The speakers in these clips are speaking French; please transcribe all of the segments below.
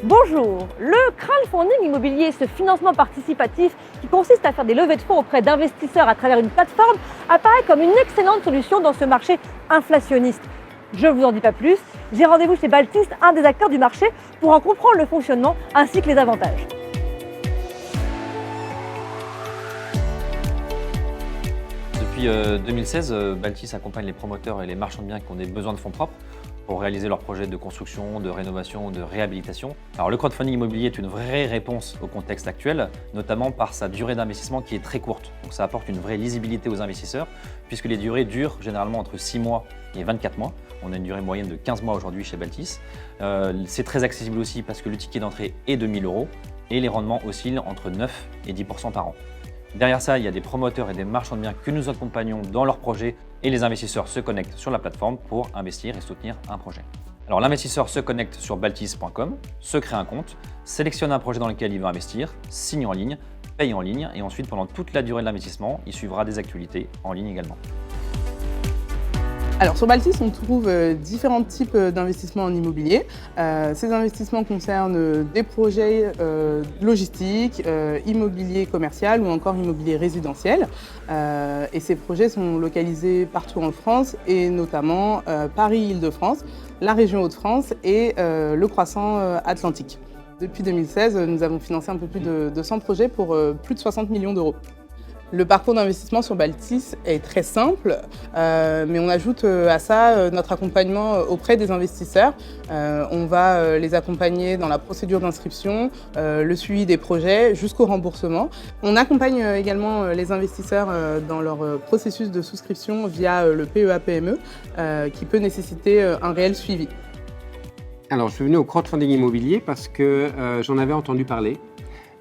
Bonjour. Le crowdfunding immobilier, ce financement participatif qui consiste à faire des levées de fonds auprès d'investisseurs à travers une plateforme, apparaît comme une excellente solution dans ce marché inflationniste. Je ne vous en dis pas plus, j'ai rendez-vous chez Baltis, un des acteurs du marché, pour en comprendre le fonctionnement ainsi que les avantages. Depuis 2016, Baltis accompagne les promoteurs et les marchands de biens qui ont des besoins de fonds propres pour réaliser leurs projets de construction, de rénovation, de réhabilitation. Alors le crowdfunding immobilier est une vraie réponse au contexte actuel, notamment par sa durée d'investissement qui est très courte. Donc ça apporte une vraie lisibilité aux investisseurs, puisque les durées durent généralement entre 6 mois et 24 mois. On a une durée moyenne de 15 mois aujourd'hui chez Baltis. C'est très accessible aussi parce que le ticket d'entrée est de 1 000 € et les rendements oscillent entre 9 et 10% par an. Derrière ça, il y a des promoteurs et des marchands de biens que nous accompagnons dans leurs projets et les investisseurs se connectent sur la plateforme pour investir et soutenir un projet. Alors l'investisseur se connecte sur baltis.com, se crée un compte, sélectionne un projet dans lequel il veut investir, signe en ligne, paye en ligne et ensuite pendant toute la durée de l'investissement, il suivra des actualités en ligne également. Alors sur Baltis, on trouve différents types d'investissements en immobilier. Ces investissements concernent des projets logistiques, immobilier commercial ou encore immobilier résidentiel. Et ces projets sont localisés partout en France et notamment Paris-Île-de-France, la région Hauts-de-France et le croissant atlantique. Depuis 2016, nous avons financé un peu plus de 100 projets pour plus de 60 millions d'euros. Le parcours d'investissement sur Baltis est très simple, mais on ajoute à ça notre accompagnement auprès des investisseurs. On va les accompagner dans la procédure d'inscription, le suivi des projets jusqu'au remboursement. On accompagne également les investisseurs dans leur processus de souscription via le PEA-PME qui peut nécessiter un réel suivi. Alors je suis venu au crowdfunding immobilier parce que j'en avais entendu parler.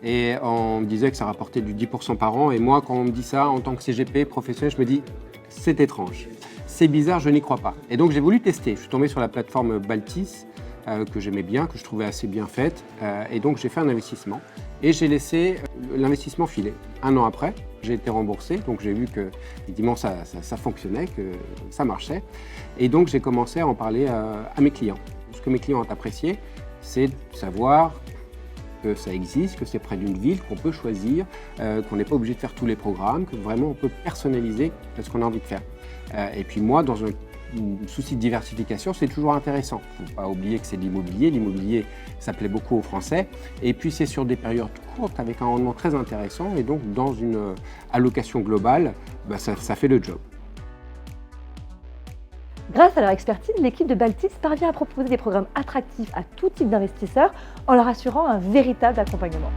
Et on me disait que ça rapportait du 10% par an. Et moi, quand on me dit ça, en tant que CGP professionnel, je me dis, c'est étrange. C'est bizarre, je n'y crois pas. Et donc, j'ai voulu tester. Je suis tombé sur la plateforme Baltis, que j'aimais bien, que je trouvais assez bien faite. Et donc, j'ai fait un investissement. Et j'ai laissé l'investissement filer. 1 an après, j'ai été remboursé. Donc, j'ai vu que, évidemment, ça fonctionnait, que ça marchait. Et donc, j'ai commencé à en parler à mes clients. Ce que mes clients ont apprécié, c'est de savoir que ça existe, que c'est près d'une ville, qu'on peut choisir, qu'on n'est pas obligé de faire tous les programmes, que vraiment on peut personnaliser ce qu'on a envie de faire. Et puis moi, dans un souci de diversification, c'est toujours intéressant. Il ne faut pas oublier que c'est de l'immobilier. L'immobilier, ça plaît beaucoup aux Français. Et puis c'est sur des périodes courtes avec un rendement très intéressant. Et donc dans une allocation globale, ça fait le job. Grâce à leur expertise, l'équipe de Baltis parvient à proposer des programmes attractifs à tout type d'investisseurs en leur assurant un véritable accompagnement.